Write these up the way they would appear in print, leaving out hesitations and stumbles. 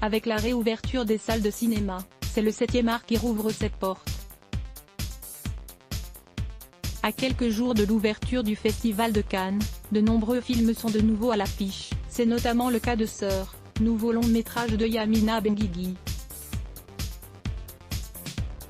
Avec la réouverture des salles de cinéma, c'est le 7e art qui rouvre ses portes. À quelques jours de l'ouverture du Festival de Cannes, de nombreux films sont de nouveau à l'affiche, c'est notamment le cas de Sœurs, nouveau long-métrage de Yamina Benguigui.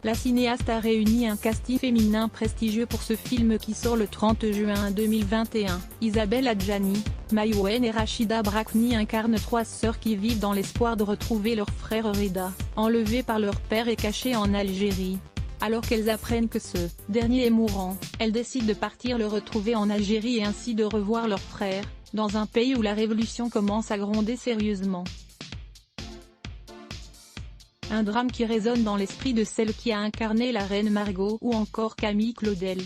La cinéaste a réuni un casting féminin prestigieux pour ce film qui sort le 30 juin 2021. Isabelle Adjani, Maïwenn et Rachida Brakni incarnent 3 sœurs qui vivent dans l'espoir de retrouver leur frère Rida, enlevé par leur père et caché en Algérie. Alors qu'elles apprennent que ce dernier est mourant, elles décident de partir le retrouver en Algérie et ainsi de revoir leur frère, dans un pays où la révolution commence à gronder sérieusement. Un drame qui résonne dans l'esprit de celle qui a incarné la reine Margot ou encore Camille Claudel.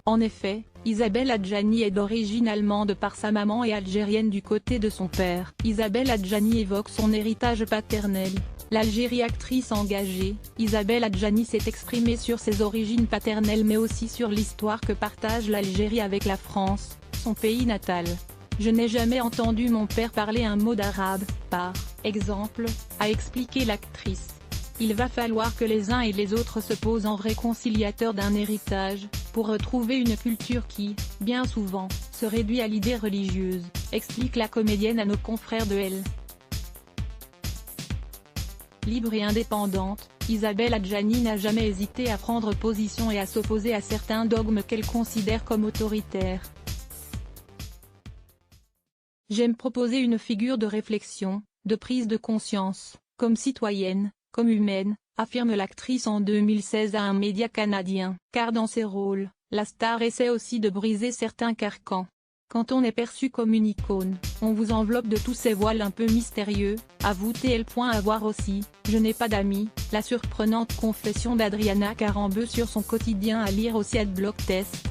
En effet, Isabelle Adjani est d'origine allemande par sa maman et algérienne du côté de son père. Isabelle Adjani évoque son héritage paternel. L'Algérie actrice engagée, Isabelle Adjani s'est exprimée sur ses origines paternelles mais aussi sur l'histoire que partage l'Algérie avec la France, son pays natal. Je n'ai jamais entendu mon père parler un mot d'arabe, par exemple, a expliqué l'actrice. Il va falloir que les uns et les autres se posent en réconciliateurs d'un héritage, pour retrouver une culture qui, bien souvent, se réduit à l'idée religieuse, explique la comédienne à nos confrères de Elle. Libre et indépendante, Isabelle Adjani n'a jamais hésité à prendre position et à s'opposer à certains dogmes qu'elle considère comme autoritaires. J'aime proposer une figure de réflexion, de prise de conscience, comme citoyenne, comme humaine, affirme l'actrice en 2016 à un média canadien. Car dans ses rôles, la star essaie aussi de briser certains carcans. Quand on est perçu comme une icône, on vous enveloppe de tous ces voiles un peu mystérieux, avoue TL. À voir aussi, Je n'ai pas d'amis, la surprenante confession d'Adriana Karembeu sur son quotidien à lire aussi @blogtest.